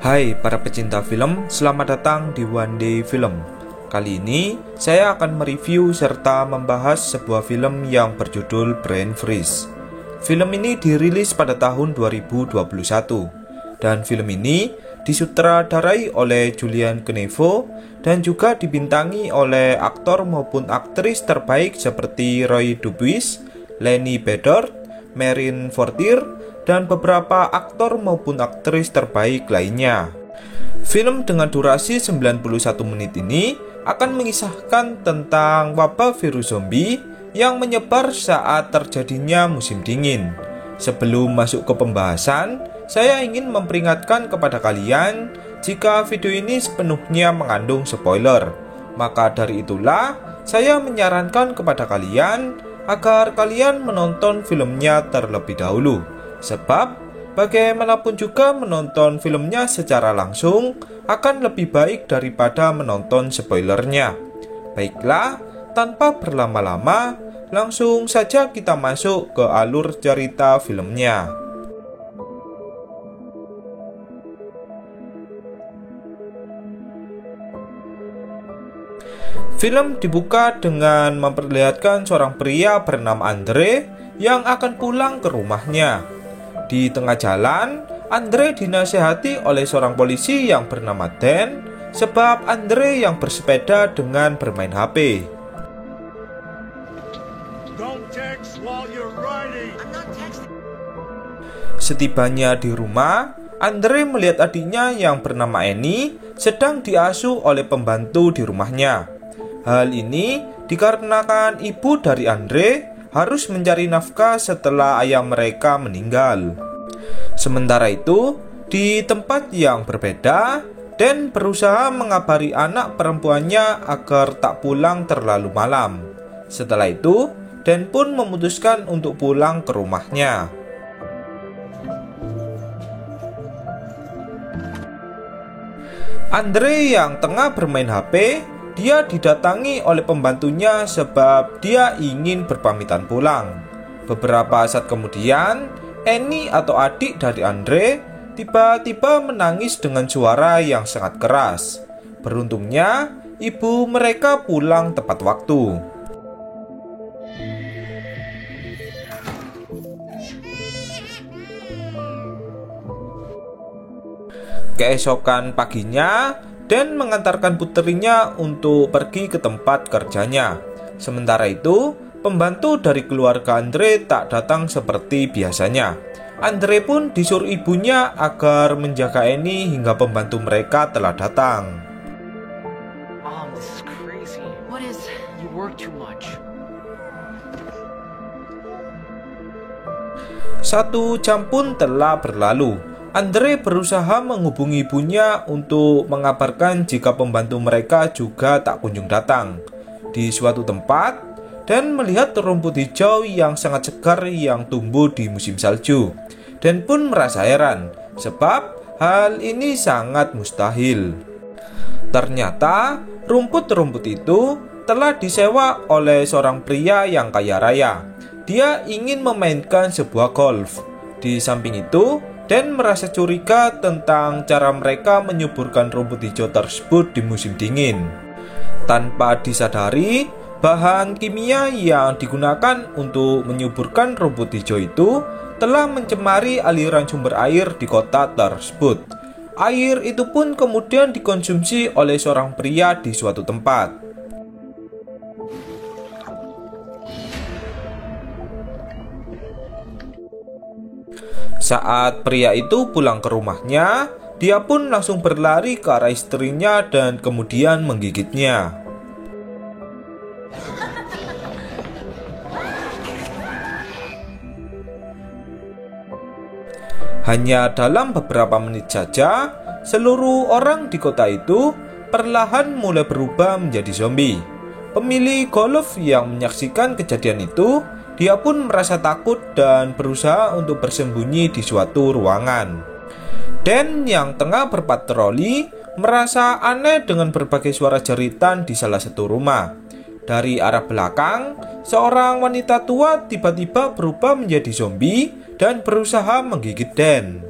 Hai para pecinta film, selamat datang di One Day Film. Kali ini saya akan mereview serta membahas sebuah film yang berjudul Brain Freeze. Film ini dirilis pada tahun 2021 dan film ini disutradarai oleh Julian Knevo dan juga dibintangi oleh aktor maupun aktris terbaik seperti Roy Dupuis, Lenny Beddard, Marin Fortier, dan beberapa aktor maupun aktris terbaik lainnya. Film dengan durasi 91 menit ini akan mengisahkan tentang wabah virus zombie yang menyebar saat terjadinya musim dingin. Sebelum masuk ke pembahasan, saya ingin memperingatkan kepada kalian jika video ini sepenuhnya mengandung spoiler. Maka dari itulah, saya menyarankan kepada kalian agar kalian menonton filmnya terlebih dahulu. Sebab bagaimanapun juga menonton filmnya secara langsung akan lebih baik daripada menonton spoilernya. Baiklah, tanpa berlama-lama, langsung saja kita masuk ke alur cerita filmnya. Film dibuka dengan memperlihatkan seorang pria bernama Andre yang akan pulang ke rumahnya. Di tengah jalan, Andre dinasihati oleh seorang polisi yang bernama Dan sebab Andre yang bersepeda dengan bermain HP. Setibanya di rumah, Andre melihat adiknya yang bernama Annie sedang diasuh oleh pembantu di rumahnya. Hal ini dikarenakan ibu dari Andre harus mencari nafkah setelah ayah mereka meninggal. Sementara itu, di tempat yang berbeda, Dan berusaha mengabari anak perempuannya agar tak pulang terlalu malam. Setelah itu, Dan pun memutuskan untuk pulang ke rumahnya. Andre yang tengah bermain HP, dia didatangi oleh pembantunya sebab dia ingin berpamitan pulang. Beberapa saat kemudian, Annie atau adik dari Andre tiba-tiba menangis dengan suara yang sangat keras. Beruntungnya, ibu mereka pulang tepat waktu. Keesokan paginya, Dan mengantarkan putrinya untuk pergi ke tempat kerjanya. Sementara itu, pembantu dari keluarga Andre tak datang seperti biasanya. Andre pun disuruh ibunya agar menjaga Annie hingga pembantu mereka telah datang. Mom, this is crazy. What is? You work too much. 1 jam pun telah berlalu. Andre berusaha menghubungi ibunya untuk mengabarkan jika pembantu mereka juga tak kunjung datang. Di suatu tempat, Dan melihat rumput hijau yang sangat segar yang tumbuh di musim salju. Dan pun merasa heran, sebab hal ini sangat mustahil. Ternyata, rumput-rumput itu telah disewa oleh seorang pria yang kaya raya. Dia ingin memainkan sebuah golf. Di samping itu, Dan merasa curiga tentang cara mereka menyuburkan rumput hijau tersebut di musim dingin. Tanpa disadari, bahan kimia yang digunakan untuk menyuburkan rumput hijau itu telah mencemari aliran sumber air di kota tersebut. Air itu pun kemudian dikonsumsi oleh seorang pria di suatu tempat. Saat pria itu pulang ke rumahnya, dia pun langsung berlari ke arah istrinya dan kemudian menggigitnya. Hanya dalam beberapa menit saja, seluruh orang di kota itu perlahan mulai berubah menjadi zombie. Pemilik golf yang menyaksikan kejadian itu, dia pun merasa takut dan berusaha untuk bersembunyi di suatu ruangan. Dan yang tengah berpatroli merasa aneh dengan berbagai suara jeritan di salah satu rumah. Dari arah belakang, seorang wanita tua tiba-tiba berubah menjadi zombie dan berusaha menggigit Dan.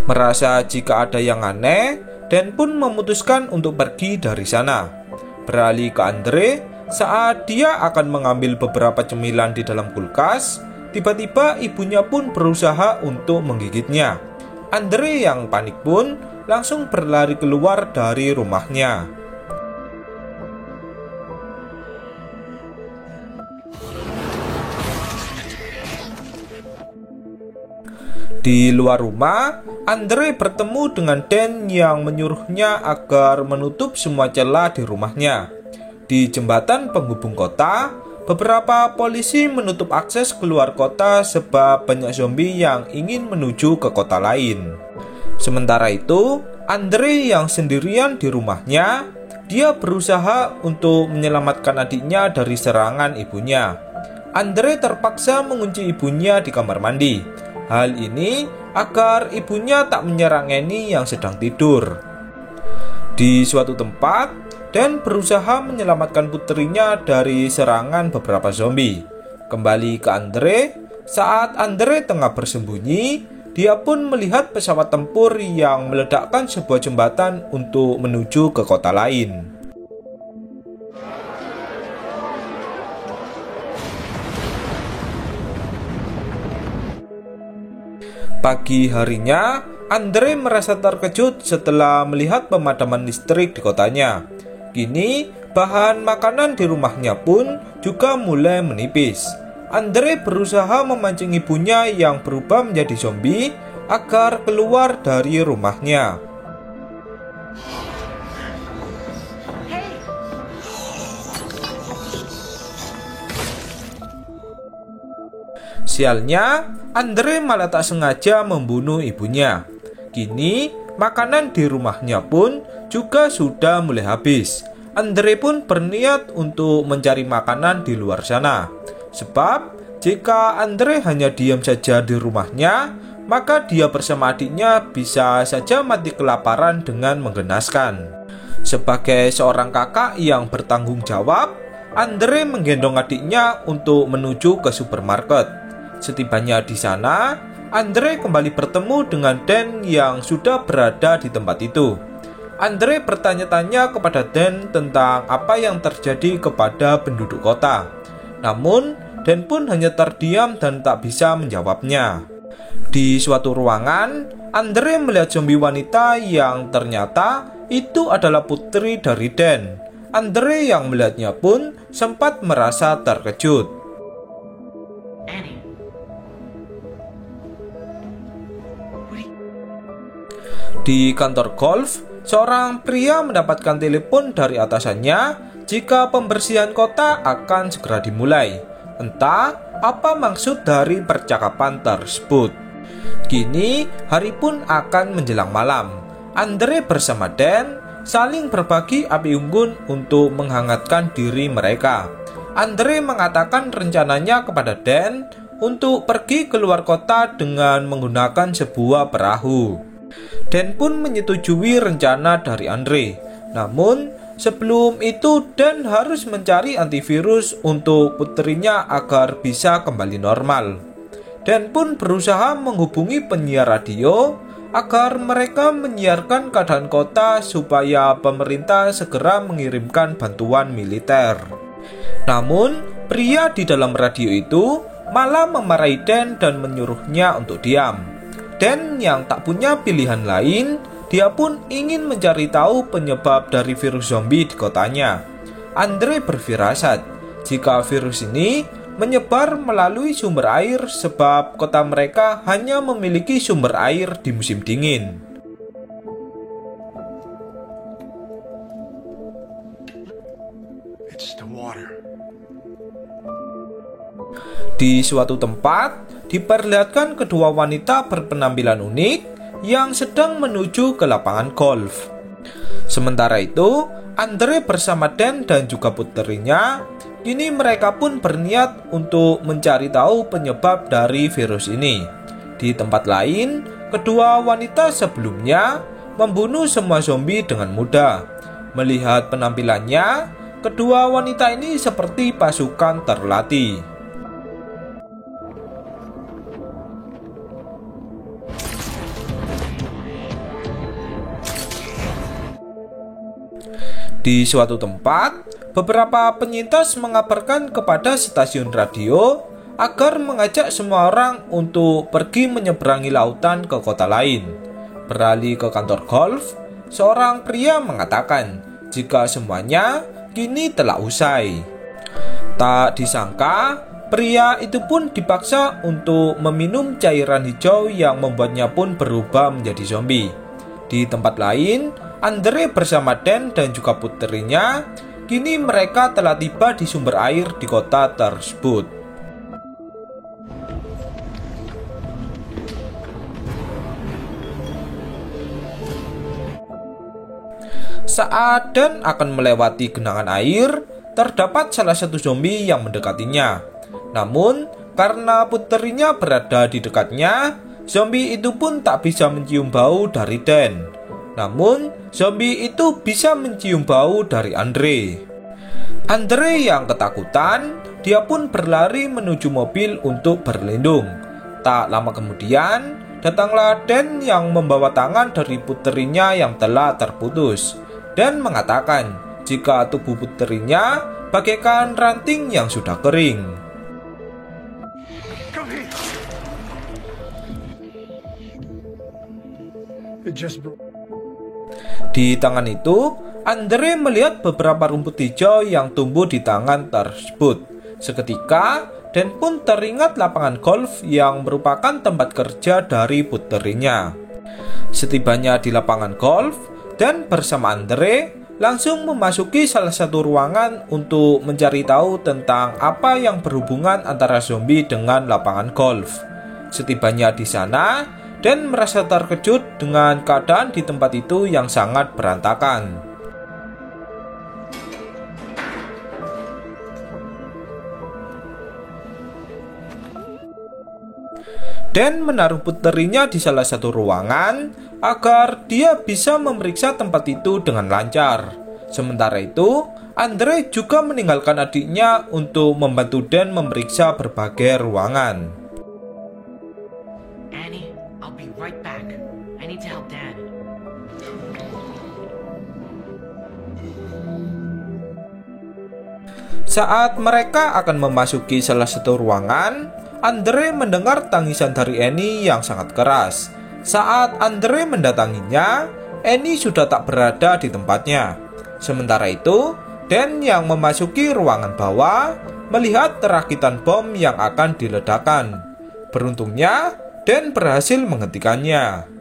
Merasa jika ada yang aneh, Dan pun memutuskan untuk pergi dari sana. Beralih ke Andre, saat dia akan mengambil beberapa cemilan di dalam kulkas, tiba-tiba ibunya pun berusaha untuk menggigitnya. Andre yang panik pun langsung berlari keluar dari rumahnya. Di luar rumah, Andre bertemu dengan Dan yang menyuruhnya agar menutup semua celah di rumahnya. Di jembatan penghubung kota, beberapa polisi menutup akses keluar kota sebab banyak zombie yang ingin menuju ke kota lain. Sementara itu, Andre yang sendirian di rumahnya, dia berusaha untuk menyelamatkan adiknya dari serangan ibunya. Andre terpaksa mengunci ibunya di kamar mandi. Hal ini agar ibunya tak menyerang Annie yang sedang tidur. Di suatu tempat, Dan berusaha menyelamatkan putrinya dari serangan beberapa zombie. Kembali ke Andre, saat Andre tengah bersembunyi, dia pun melihat pesawat tempur yang meledakkan sebuah jembatan untuk menuju ke kota lain. Pagi harinya, Andre merasa terkejut setelah melihat pemadaman listrik di kotanya. Kini, bahan makanan di rumahnya pun juga mulai menipis. Andre berusaha memancing ibunya yang berubah menjadi zombie agar keluar dari rumahnya. Sialnya, Andre malah tak sengaja membunuh ibunya. Kini, makanan di rumahnya pun juga sudah mulai habis. Andre pun berniat untuk mencari makanan di luar sana. Sebab, jika Andre hanya diam saja di rumahnya, maka dia bersama adiknya bisa saja mati kelaparan dengan menggenaskan. Sebagai seorang kakak yang bertanggung jawab, Andre menggendong adiknya untuk menuju ke supermarket. Setibanya di sana, Andre kembali bertemu dengan Dan yang sudah berada di tempat itu. Andre bertanya-tanya kepada Dan tentang apa yang terjadi kepada penduduk kota. Namun, Dan pun hanya terdiam dan tak bisa menjawabnya. Di suatu ruangan, Andre melihat zombie wanita yang ternyata itu adalah putri dari Dan. Andre yang melihatnya pun sempat merasa terkejut. Di kantor golf, seorang pria mendapatkan telepon dari atasannya jika pembersihan kota akan segera dimulai. Entah apa maksud dari percakapan tersebut. Kini, hari pun akan menjelang malam. Andre bersama Dan saling berbagi api unggun untuk menghangatkan diri mereka. Andre mengatakan rencananya kepada Dan untuk pergi keluar kota dengan menggunakan sebuah perahu. Dan pun menyetujui rencana dari Andre. Namun, sebelum itu Dan harus mencari antivirus untuk putrinya agar bisa kembali normal. Dan pun berusaha menghubungi penyiar radio agar mereka menyiarkan keadaan kota supaya pemerintah segera mengirimkan bantuan militer. Namun, pria di dalam radio itu malah memarahi Dan dan menyuruhnya untuk diam. Dan yang tak punya pilihan lain, dia pun ingin mencari tahu penyebab dari virus zombie di kotanya. Andre berfirasat jika virus ini menyebar melalui sumber air sebab kota mereka hanya memiliki sumber air di musim dingin. It's the water. Di suatu tempat, diperlihatkan kedua wanita berpenampilan unik yang sedang menuju ke lapangan golf. Sementara itu, Andre bersama Dan dan juga puterinya, kini mereka pun berniat untuk mencari tahu penyebab dari virus ini. Di tempat lain, kedua wanita sebelumnya membunuh semua zombie dengan mudah. Melihat penampilannya, kedua wanita ini seperti pasukan terlatih. Di suatu tempat, beberapa penyintas mengabarkan kepada stasiun radio agar mengajak semua orang untuk pergi menyeberangi lautan ke kota lain. Beralih ke kantor golf, seorang pria mengatakan jika semuanya kini telah usai. Tak disangka, pria itu pun dipaksa untuk meminum cairan hijau yang membuatnya pun berubah menjadi zombie. Di tempat lain, Andre bersama Dan dan juga puterinya, kini mereka telah tiba di sumber air di kota tersebut. Saat Dan akan melewati genangan air, terdapat salah satu zombie yang mendekatinya. Namun, karena puterinya berada di dekatnya, zombie itu pun tak bisa mencium bau dari Dan. Namun, zombie itu bisa mencium bau dari Andre. Andre yang ketakutan, dia pun berlari menuju mobil untuk berlindung. Tak lama kemudian, datanglah Dan yang membawa tangan dari puterinya yang telah terputus. Dan mengatakan jika tubuh puterinya bagaikan ranting yang sudah kering. Di tangan itu, Andre melihat beberapa rumput hijau yang tumbuh di tangan tersebut. Seketika, Dan pun teringat lapangan golf yang merupakan tempat kerja dari puterinya. Setibanya di lapangan golf, Dan bersama Andre langsung memasuki salah satu ruangan untuk mencari tahu tentang apa yang berhubungan antara zombie dengan lapangan golf. Setibanya di sana, Dan merasa terkejut dengan keadaan di tempat itu yang sangat berantakan. Dan menaruh puterinya di salah satu ruangan agar dia bisa memeriksa tempat itu dengan lancar. Sementara itu, Andre juga meninggalkan adiknya untuk membantu Dan memeriksa berbagai ruangan. Annie, I'll be right back. I need to help Dad. Saat mereka akan memasuki salah satu ruangan, Andre mendengar tangisan dari Annie yang sangat keras. Saat Andre mendatanginya, Annie sudah tak berada di tempatnya. Sementara itu, Dan yang memasuki ruangan bawah melihat rakitan bom yang akan diledakkan. Beruntungnya, Dan berhasil menghentikannya.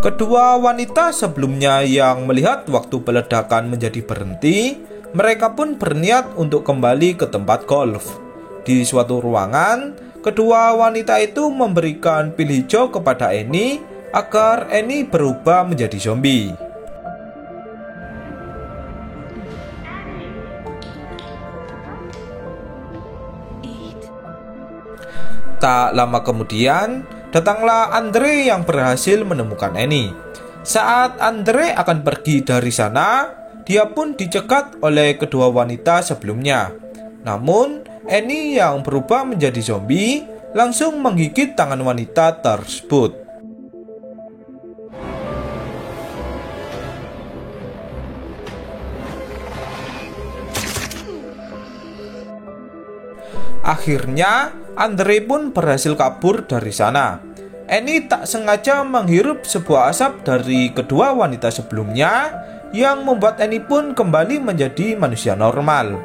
Kedua wanita sebelumnya yang melihat waktu peledakan menjadi berhenti, mereka pun berniat untuk kembali ke tempat golf. Di suatu ruangan, kedua wanita itu memberikan pil hijau kepada Annie agar Annie berubah menjadi zombie. Tak lama kemudian, datanglah Andre yang berhasil menemukan Annie. Saat Andre akan pergi dari sana, dia pun dicegat oleh kedua wanita sebelumnya. Namun, Annie yang berubah menjadi zombie langsung menggigit tangan wanita tersebut. Akhirnya, Andre pun berhasil kabur dari sana. Annie tak sengaja menghirup sebuah asap dari kedua wanita sebelumnya yang membuat Annie pun kembali menjadi manusia normal.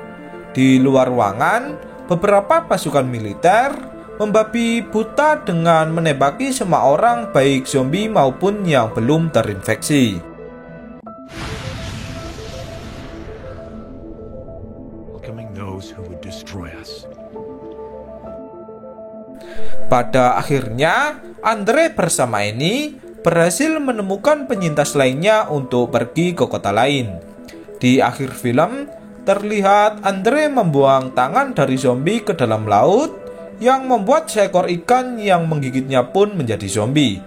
Di luar ruangan, beberapa pasukan militer membabi buta dengan menembaki semua orang baik zombie maupun yang belum terinfeksi. Pada akhirnya, Andre bersama Annie berhasil menemukan penyintas lainnya untuk pergi ke kota lain. Di akhir film, terlihat Andre membuang tangan dari zombie ke dalam laut yang membuat seekor ikan yang menggigitnya pun menjadi zombie.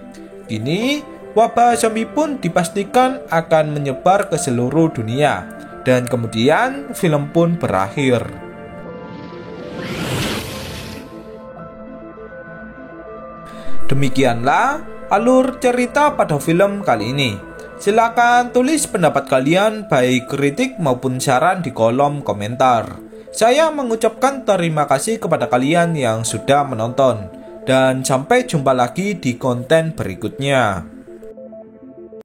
Kini, wabah zombie pun dipastikan akan menyebar ke seluruh dunia. Dan kemudian film pun berakhir. Demikianlah alur cerita pada film kali ini. Silakan tulis pendapat kalian baik kritik maupun saran di kolom komentar. Saya mengucapkan terima kasih kepada kalian yang sudah menonton. Dan sampai jumpa lagi di konten berikutnya.